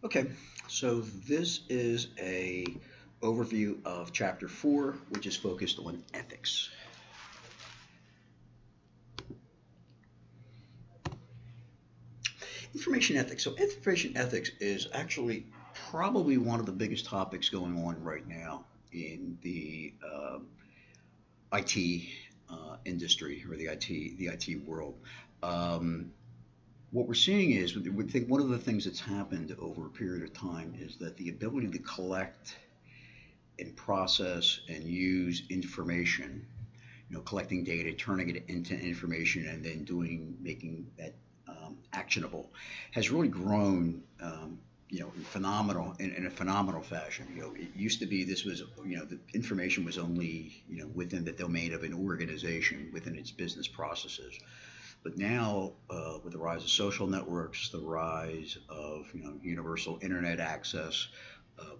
Okay, so this is a overview of chapter 4, which is focused on ethics. Information ethics. So information ethics is actually probably one of the biggest topics going on right now in the IT industry or the IT world. Um, what we're seeing is, we think one of the things that's happened over a period of time is that the ability to collect and process and use information, collecting data, turning it into information, and then making that actionable, has really grown. In a phenomenal fashion. It used to be this was, the information was only, within the domain of an organization within its business processes. But now, with the rise of social networks, the rise of universal internet access,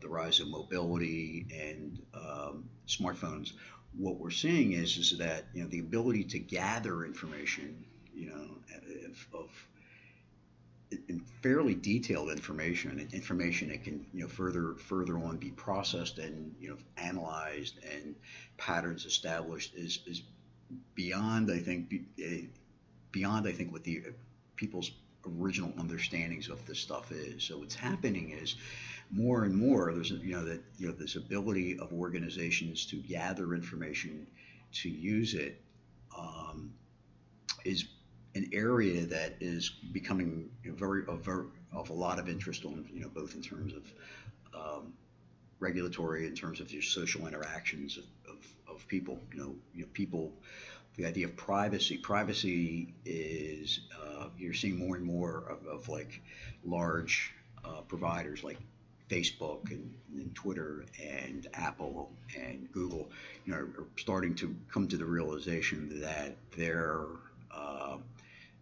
the rise of mobility and smartphones, what we're seeing is that the ability to gather information, of in fairly detailed information, and information that can further on be processed and analyzed and patterns established is beyond I think beyond I think what the people's original understandings of this stuff is. So what's happening is more and more there's this ability of organizations to gather information, to use it, um, is an area that is becoming very of a lot of interest on, both in terms of regulatory, in terms of your social interactions of people. People, the idea of privacy. Privacy is, you're seeing more and more of like large providers like Facebook and Twitter and Apple and Google, are starting to come to the realization that uh,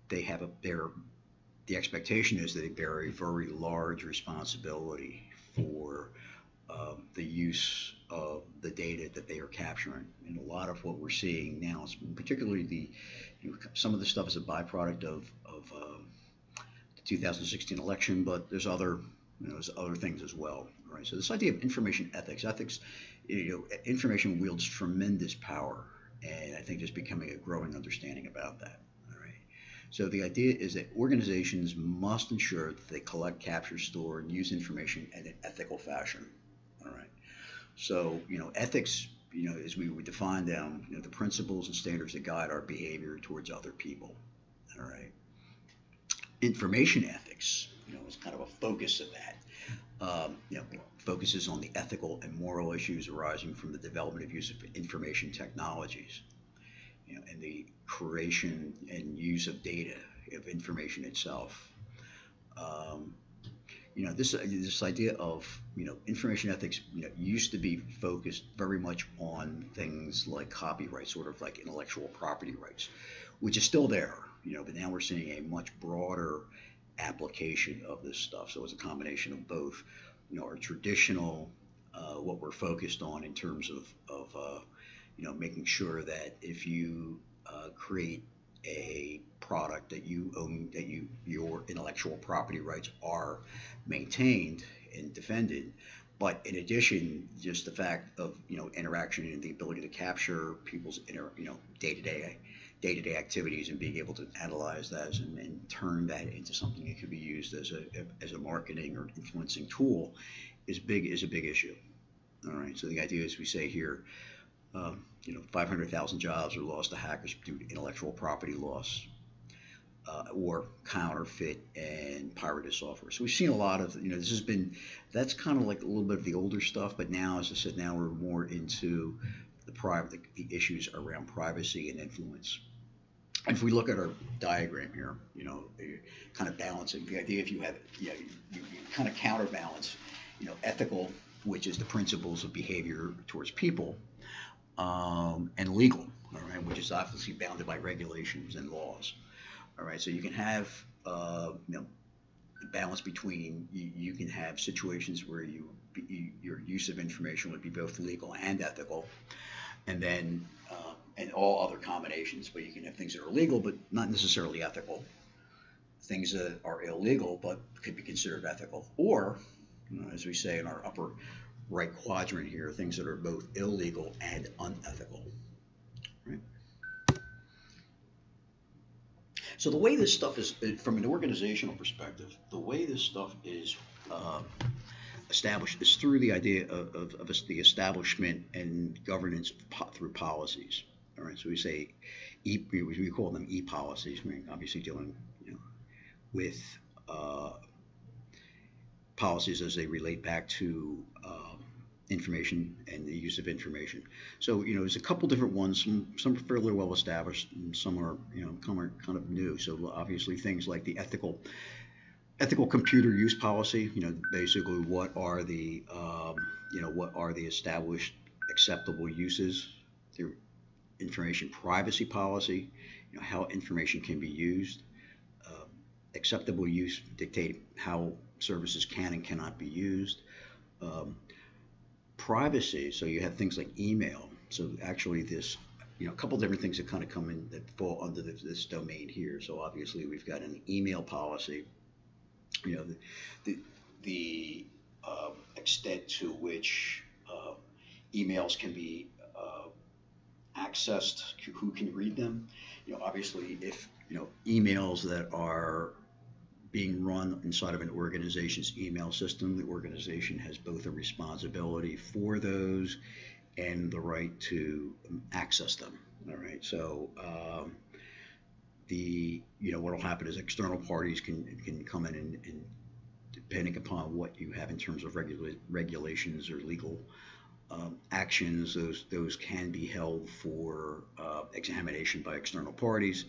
they have the expectation is that they bear a very large responsibility for the use of the data that they are capturing. And a lot of what we're seeing now is particularly some of the stuff is a byproduct of the 2016 election, but there's other things as well. Right. So this idea of information ethics, information wields tremendous power, and I think there's becoming a growing understanding about that. All right. So the idea is that organizations must ensure that they collect, capture, store, and use information in an ethical fashion. All right. So, ethics, as we would define them, the principles and standards that guide our behavior towards other people. All right. Information ethics, is kind of a focus of that. Focuses on the ethical and moral issues arising from the development of use of information technologies, and the creation and use of data, of information itself. Um, this idea of information ethics, used to be focused very much on things like copyright, sort of like intellectual property rights, which is still there. But now we're seeing a much broader application of this stuff. So it's a combination of both, our traditional, what we're focused on in terms of making sure that if you create a product that you own, that your intellectual property rights are maintained and defended. But in addition, just the fact of interaction and the ability to capture people's day-to-day activities and being able to analyze that and turn that into something that could be used as a marketing or influencing tool is a big issue. All right. So the idea is, we say here, 500,000 jobs are lost to hackers due to intellectual property loss, or counterfeit and pirated software. So we've seen a lot of, that's kind of like a little bit of the older stuff, but now, as I said, now we're more into the issues around privacy and influence. And if we look at our diagram here, kind of balancing the idea, if you have, you kind of counterbalance, ethical, which is the principles of behavior towards people, and legal, all right, which is obviously bounded by regulations and laws. All right, so you can have, balance between, you can have situations where your use of information would be both legal and ethical, and then and all other combinations. But you can have things that are legal but not necessarily ethical. things that are illegal but could be considered ethical, or as we say in our upper right quadrant here, things that are both illegal and unethical. Right? So the way this stuff is, from an organizational perspective, the way this stuff is established is through the idea of the establishment and governance through policies. All right, so we say we call them e-policies. I mean, obviously dealing with uh, policies as they relate back to information and the use of information. So there's a couple different ones. Some are fairly well established, and some are kind of new. So obviously things like the ethical computer use policy. Basically what are the established acceptable uses. The information privacy policy. How information can be used. Uh, Acceptable use dictate how services can and cannot be used. Um, Privacy, so you have things like email. So actually this, a couple different things that kind of come in that fall under this domain here. So obviously we've got an email policy, the the, the extent to which emails can be accessed, who can read them. Obviously if emails that are being run inside of an organization's email system, the organization has both a responsibility for those and the right to access them. All right. So what will happen is external parties can come in and depending upon what you have in terms of regulations or legal actions, those can be held for examination by external parties.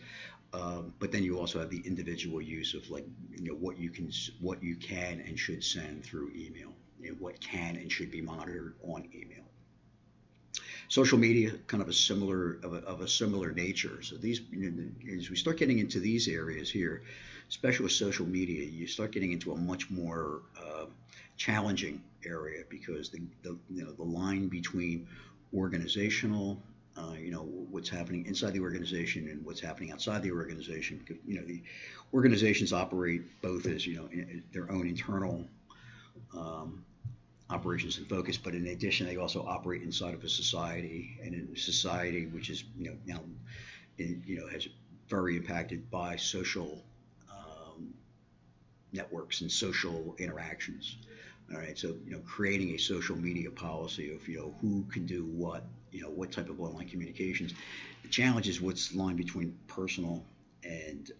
But then you also have the individual use of what you can and should send through email, what can and should be monitored on email. Social media, kind of a similar nature. So these, as we start getting into these areas here, especially with social media, you start getting into a much more challenging area because the line between organizational what's happening inside the organization and what's happening outside the organization. The organizations operate both as in their own internal operations and focus, but in addition, they also operate inside of a society, and in a society which is now has very impacted by social networks and social interactions. All right, so creating a social media policy of who can do what type of online communications. The challenge is what's the line between personal and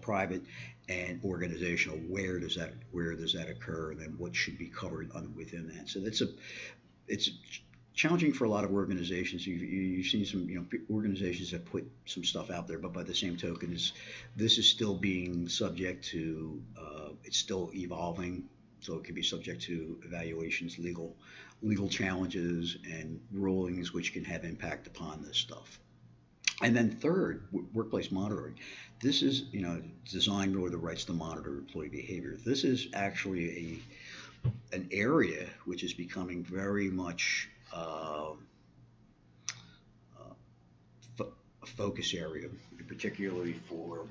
private, and organizational. Where does that occur, and then what should be covered within that? So it's challenging for a lot of organizations. You've seen some organizations that put some stuff out there, but by the same token, this is still being subject to it's still evolving. So it can be subject to evaluations, legal challenges, and rulings which can have impact upon this stuff. And then third, workplace monitoring. This is designed with the rights to monitor employee behavior. This is actually an area which is becoming very much a focus area, particularly for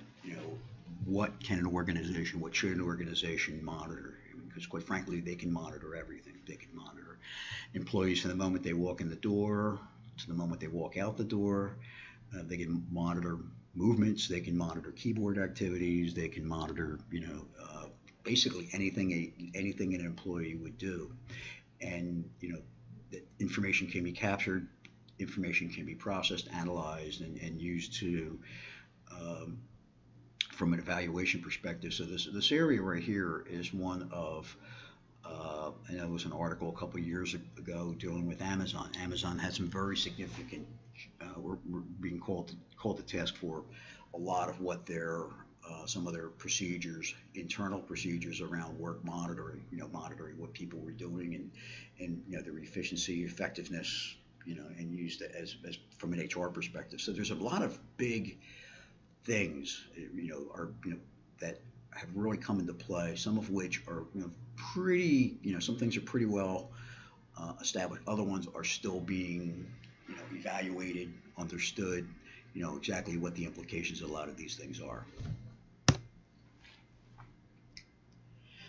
what should an organization monitor? Because quite frankly, they can monitor everything. They can monitor employees from the moment they walk in the door to the moment they walk out the door. They can monitor movements. They can monitor keyboard activities. They can monitor, basically anything an employee would do. And the information can be captured, information can be processed, analyzed, and used to from an evaluation perspective. So this area right here is one of, and there was an article a couple of years ago dealing with Amazon. Amazon had some very significant, we're being called to task for a lot of what some of their procedures, internal procedures around work monitoring, monitoring what people were doing and their efficiency, effectiveness, and used as from an HR perspective. So there's a lot of big things, that have really come into play. Some of which are, pretty, some things are pretty well established. Other ones are still being, evaluated, understood, exactly what the implications of a lot of these things are.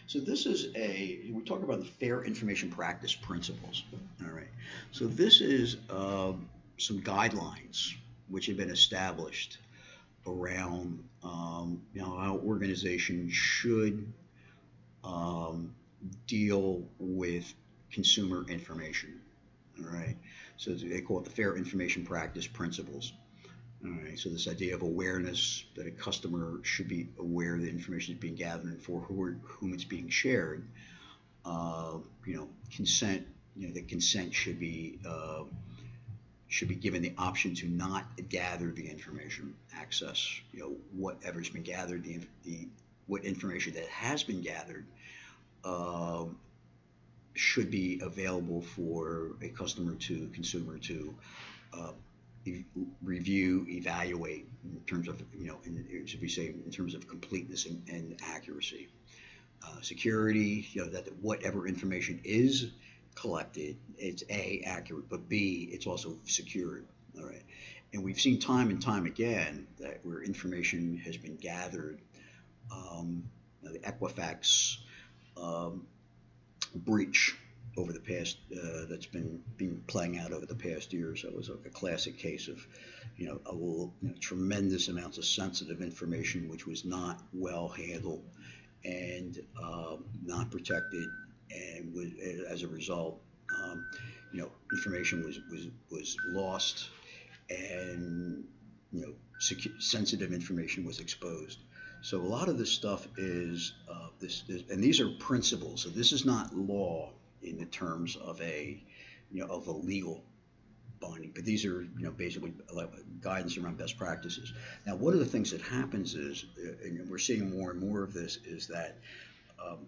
So this is we talk about the Fair Information Practice Principles. All right. So this is some guidelines which have been established around how organizations should um, deal with consumer information. All right. So they call it the Fair Information Practice Principles. All right. So this idea of awareness, that a customer should be aware that information is being gathered and for whom it's being shared. Consent. That consent should be given the option to not gather the information, access, whatever's been gathered, the what information that has been gathered um, should be available for a consumer to uh, review, evaluate in terms of, should we say, in terms of completeness and accuracy. Security, that whatever information is collected, it's A, accurate, but B, it's also secured. All right. And we've seen time and time again that where information has been gathered, the Equifax um, breach over the past that's been playing out over the past year. So it was a classic case of tremendous amounts of sensitive information which was not well handled and not protected, and was, as a result, information was lost, and sensitive information was exposed. So a lot of this stuff is and these are principles. So this is not law in the terms of a legal binding, but these are basically guidance around best practices. Now, one of the things that happens is, and we're seeing more and more of this, is that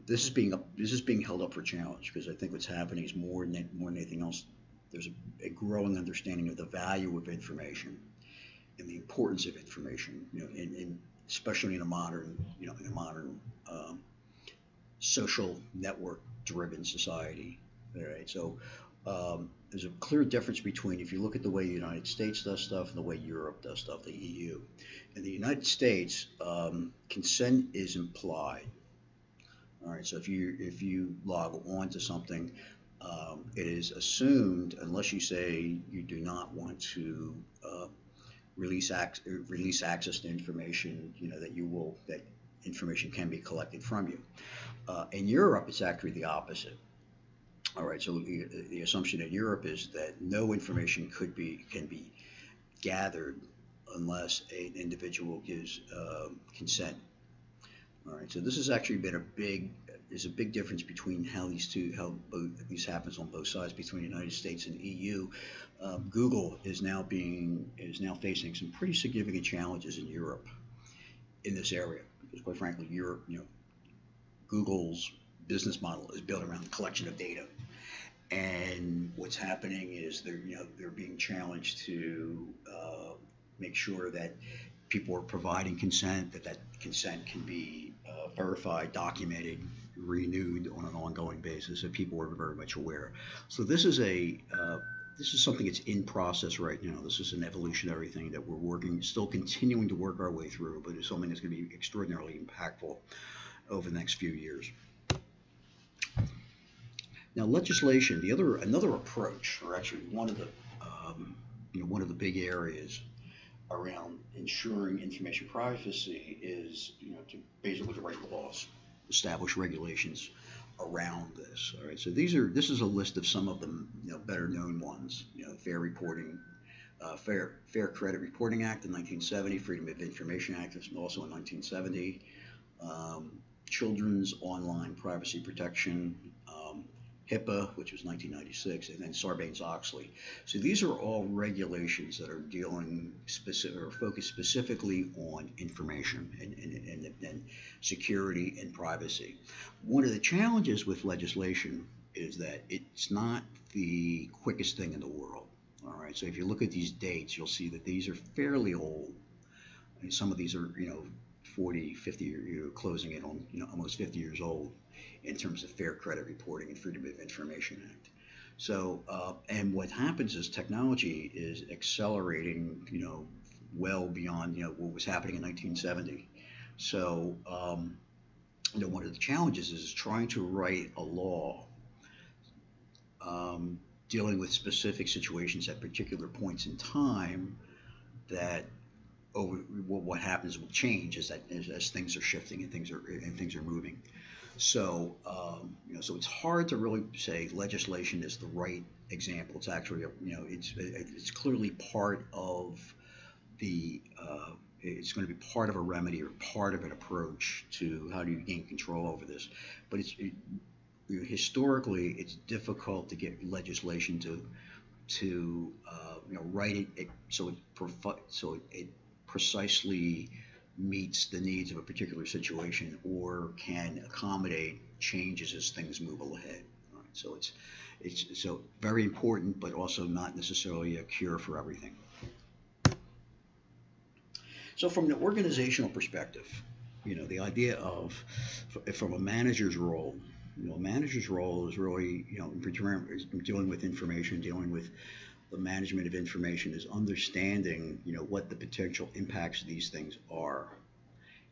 this is being held up for challenge, because I think what's happening is more than anything else, there's a growing understanding of the value of information and the importance of information, especially in a modern social network driven society. All right, so there's a clear difference between, if you look at the way the United States does stuff and the way Europe does stuff, the EU. In the United States, consent is implied. All right, so if you log on to something, it is assumed, unless you say you do not want to release access to information, that information can be collected from you. In Europe, it's actually the opposite. All right, so the assumption in Europe is that no information can be gathered unless an individual gives consent. All right, so this has actually been there's a big difference between how these happens on both sides, between the United States and EU. Google is now facing some pretty significant challenges in Europe in this area, because quite frankly, Europe, Google's business model is built around the collection of data, and what's happening is they're being challenged to make sure that people are providing consent, that consent can be verified, documented, renewed on an ongoing basis, and people are very much aware. So this is something that's in process right now. This is an evolutionary thing that we're still continuing to work our way through, but it's something that's going to be extraordinarily impactful over the next few years. Now, legislation, another approach, or actually one of the big areas around ensuring information privacy is to basically write laws, establish regulations around this. All right, so this is a list of some of the better known ones. Fair Reporting, Fair Credit Reporting Act in 1970, Freedom of Information Act also in 1970, Children's Online Privacy Protection, HIPAA, which was 1996, and then Sarbanes-Oxley. So these are all regulations that are focused specifically on information and security and privacy. One of the challenges with legislation is that it's not the quickest thing in the world. All right, so if you look at these dates, you'll see that these are fairly old. I mean, some of these are 40, 50, closing in on almost 50 years old, in terms of Fair Credit Reporting and Freedom of Information Act. So, and what happens is technology is accelerating, well beyond, what was happening in 1970. So, one of the challenges is trying to write a law dealing with specific situations at particular points in time that over what happens will change as things are shifting and things are moving. So so it's hard to really say legislation is the right example. It's actually it's clearly part of the it's going to be part of a remedy or part of an approach to how do you gain control over this. But historically it's difficult to get legislation to write it so it precisely meets the needs of a particular situation or can accommodate changes as things move ahead. Right? So it's so very important, but also not necessarily a cure for everything. So from an organizational perspective, the idea of from a manager's role, a manager's role is really, is dealing with information, dealing with the management of information, is understanding, what the potential impacts of these things are,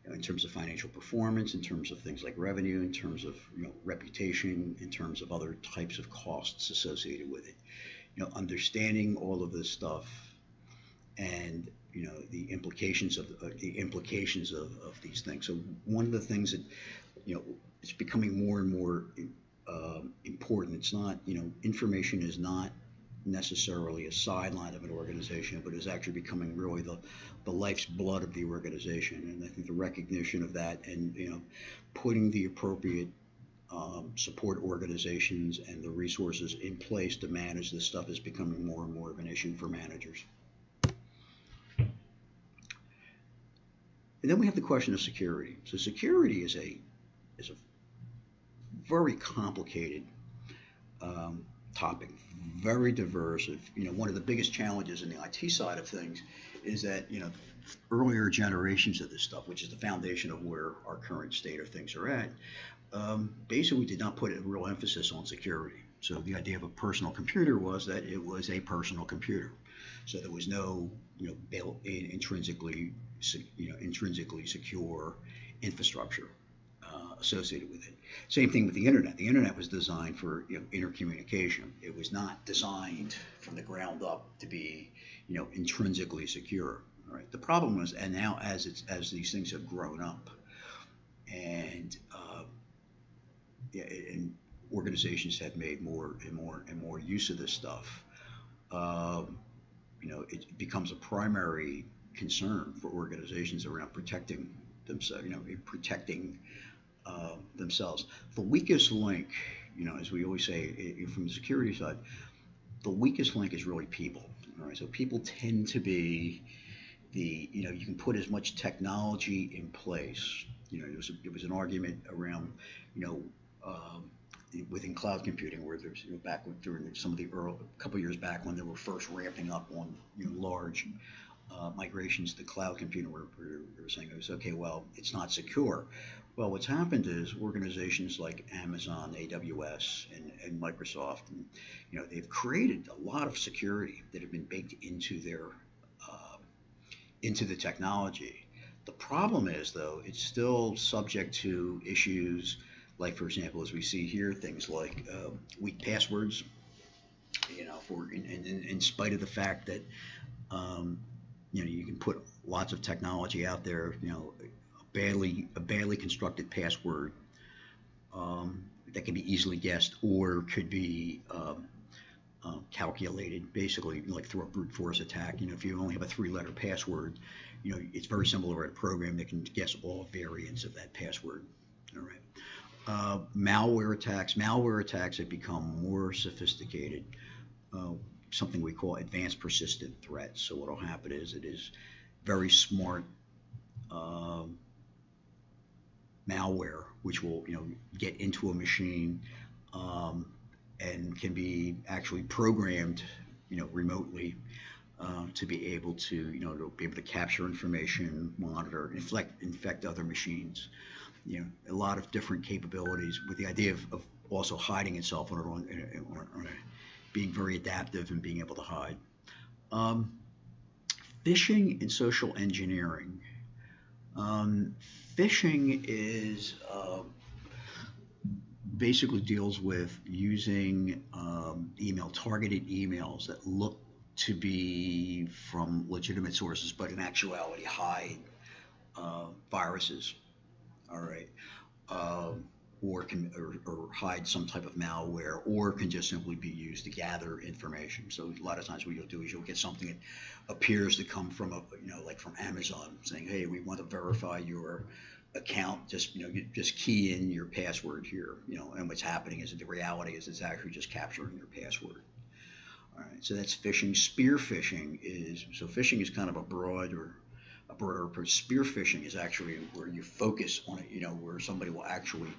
in terms of financial performance, in terms of things like revenue, in terms of, reputation, in terms of other types of costs associated with it. Understanding all of this stuff and the implications of these things. So one of the things that it's becoming more and more important. It's not information is not necessarily a sideline of an organization, but is actually becoming really the life's blood of the organization. And I think the recognition of that and putting the appropriate support organizations and the resources in place to manage this stuff is becoming more and more of an issue for managers. And then we have the question of security. So security is a very complicated topic, very diverse. One of the biggest challenges in the IT side of things is that earlier generations of this stuff, which is the foundation of where our current state of things are at, basically did not put a real emphasis on security. So the idea of a personal computer was that it was a personal computer. So there was no built-in intrinsically secure infrastructure associated with it. Same thing with the internet. The internet was designed for intercommunication. It was not designed from the ground up to be intrinsically secure. All right. The problem was, and now as these things have grown up, and and organizations have made more and more use of this stuff, it becomes a primary concern for organizations around protecting themselves. Themselves. The weakest link, as we always say from the security side, the weakest link is really people. All right, so people tend to be you can put as much technology in place. It was an argument around, within cloud computing where there's, back during some of the couple years back when they were first ramping up on large migrations to cloud computing, where they were saying it was okay. Well, it's not secure. Well, what's happened is organizations like Amazon, AWS, and Microsoft, they've created a lot of security that have been baked into the technology. The problem is, though, it's still subject to issues like, for example, as we see here, things like weak passwords. In spite of the fact that you can put lots of technology out there, a badly constructed password that can be easily guessed or could be calculated, basically like through a brute force attack. If you only have a 3-letter password, it's very simple to write a program that can guess all variants of that password. All right. Malware attacks have become more sophisticated. Something we call advanced persistent threats. So what will happen is it is very smart malware, which will get into a machine and can be actually programmed remotely to be able to capture information, monitor, infect other machines. A lot of different capabilities with the idea of also hiding itself being very adaptive and being able to hide. Phishing and social engineering. Um, Phishing is basically deals with using email targeted emails that look to be from legitimate sources, but in actuality hide viruses. All right. Um, or hide some type of malware, or can just simply be used to gather information. So a lot of times what you'll do is you'll get something that appears to come from like from Amazon, saying, "Hey, we want to verify your account. Just you just key in your password here." And what's happening is that the reality is it's actually just capturing your password. All right, so that's phishing. Spear phishing is so phishing is kind of a broader approach. Spear phishing is actually where you focus on it. Where somebody will actually,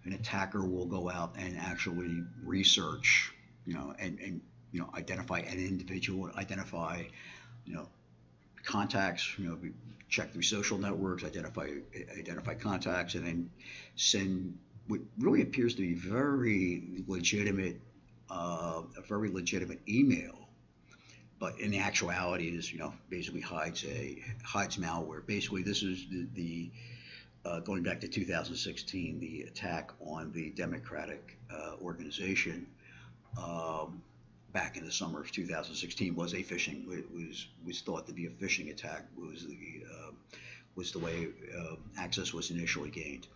an attacker will go out and actually research, and identify an individual, identify, you know, contacts, check through social networks, identify contacts, and then send what really appears to be a very legitimate email, but in actuality is basically hides malware. Basically, this is the going back to 2016, the attack on the Democratic organization back in the summer of 2016 was a phishing. It was thought to be a phishing attack. Was the way access was initially gained.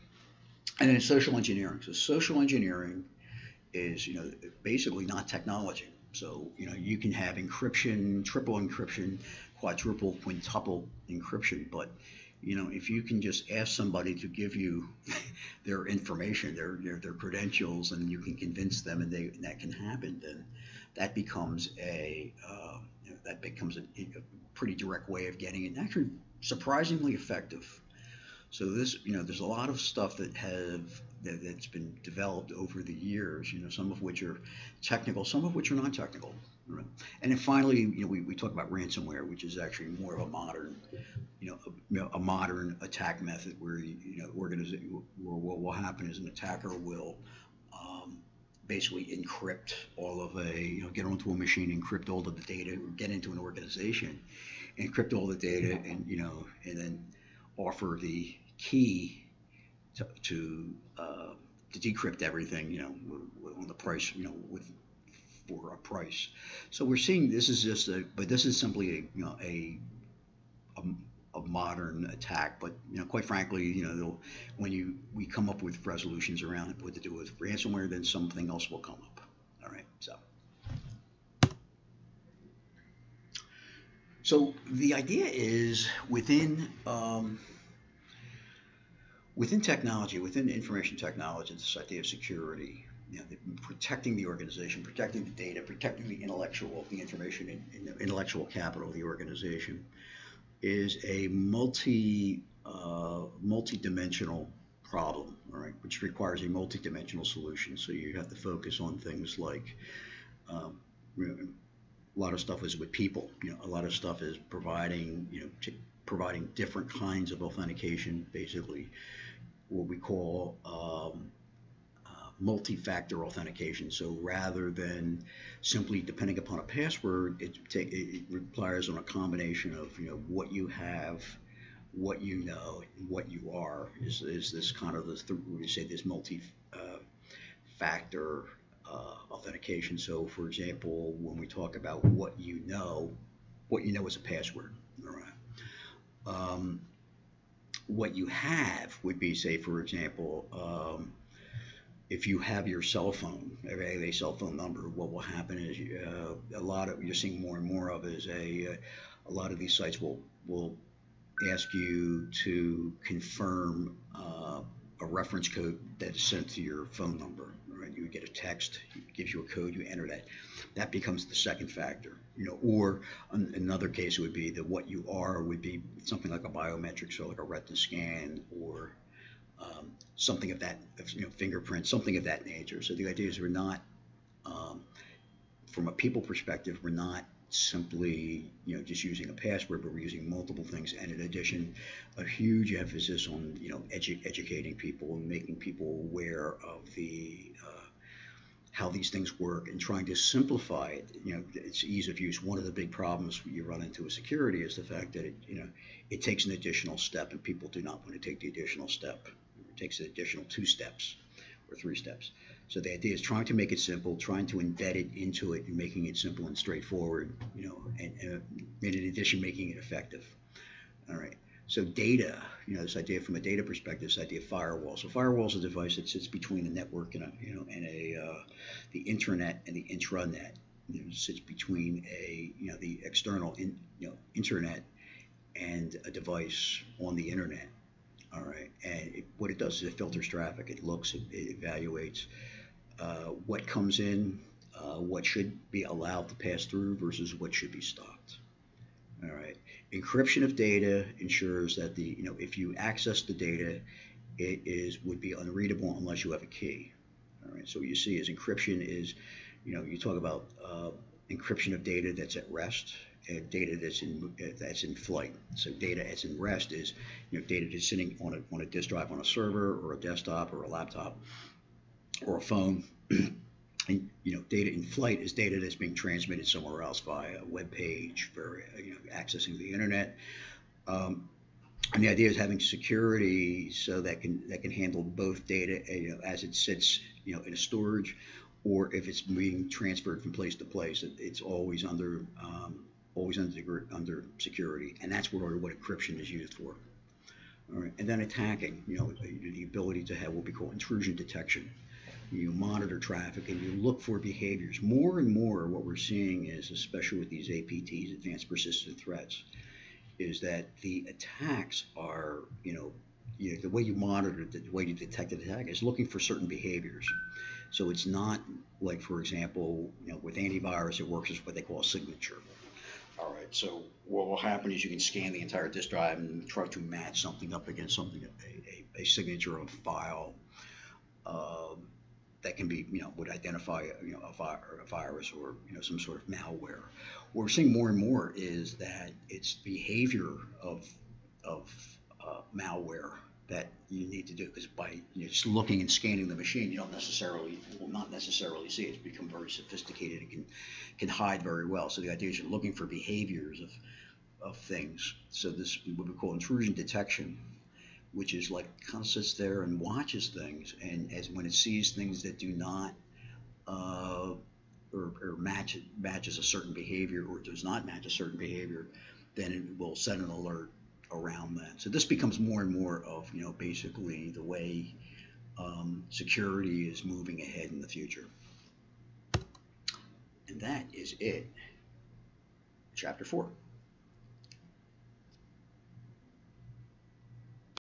And then social engineering. So social engineering is basically not technology. So you can have encryption, triple encryption, quadruple, quintuple encryption, but if you can just ask somebody to give you their information, their credentials, and you can convince them, and that can happen, then that becomes a pretty direct way of getting it, and actually surprisingly effective. So there's a lot of stuff that's been developed over the years. Some of which are technical, some of which are non-technical. Right? And then finally, we talk about ransomware, which is actually more of a modern, a modern attack method where where what will happen is an attacker will basically encrypt all of get onto a machine, encrypt all of the data, or get into an organization, encrypt all the data, and then offer the key to decrypt everything, on the price, for a price. So we're seeing this is but this is simply a modern attack. But quite frankly, when we come up with resolutions around what to do with ransomware, then something else will come up. All right, so the idea is within technology, within information technology, this idea of security, protecting the organization, protecting the data, protecting the information, and the intellectual capital of the organization is a multi-dimensional problem, all right, which requires a multi-dimensional solution. So you have to focus on things like um, a lot of stuff is with people. A lot of stuff is providing different kinds of authentication, basically what we call multi-factor authentication. So rather than simply depending upon a password, it requires on a combination of what you have, what you know, and what you are. Is this kind of we say this multi-factor authentication. So for example, when we talk about what you know is a password. All right. Um, what you have would be, say, for example, if you have your cell phone, a cell phone number, what will happen is you're seeing more and more of is a lot of these sites will ask you to confirm a reference code that is sent to your phone number. Right? You get a text, it gives you a code, you enter that. That becomes the second factor. Or another case would be that what you are would be something like a biometric, so like a retina scan or something of that, fingerprint, something of that nature. So the idea is we're not, from a people perspective, we're not simply just using a password, but we're using multiple things, and in addition, a huge emphasis on educating people and making people aware of how these things work and trying to simplify it. It's ease of use. One of the big problems you run into with security is the fact that it takes an additional step, and people do not want to take the additional step. It takes an additional 2 steps or 3 steps. So the idea is trying to make it simple, trying to embed it into it, and making it simple and straightforward. And in addition, making it effective. All right. So data, this idea from a data perspective, this idea of firewall. So firewall is a device that sits between a network and the internet and the intranet. It sits between the external internet and a device on the internet. All right. And what it does is it filters traffic. It looks, it evaluates what comes in, what should be allowed to pass through versus what should be stopped. All right. Encryption of data ensures that if you access the data, would be unreadable unless you have a key. All right. So what you see is encryption is, you talk about encryption of data that's at rest and data that's in flight. So data that's in rest is data that's sitting on a disk drive on a server or a desktop or a laptop or a phone. And data in flight is data that's being transmitted somewhere else via a web page for accessing the internet. And the idea is having security so that can handle both data as it sits in a storage, or if it's being transferred from place to place. It's always under security, and that's what encryption is used for. All right, and then attacking, the ability to have what we call intrusion detection. You monitor traffic and you look for behaviors. More and more, what we're seeing is, especially with these APTs, advanced persistent threats, is that the attacks are, the way you monitor, the way you detect an attack is looking for certain behaviors. So it's not like, for example, with antivirus, it works as what they call a signature. All right, so what will happen is you can scan the entire disk drive and try to match something up against something, a signature of a file. That can be, would identify, a virus or, some sort of malware. What we're seeing more and more is that it's behavior of malware that you need to do, because by just looking and scanning the machine, you will not necessarily see it. It's become very sophisticated and can hide very well. So the idea is you're looking for behaviors of things. So this, what we call intrusion detection, which is like kind of sits there and watches things, and when it sees things that do not or matches a certain behavior or does not match a certain behavior, then it will send an alert around that. So this becomes more and more of basically the way security is moving ahead in the future. And that is it. Chapter 4.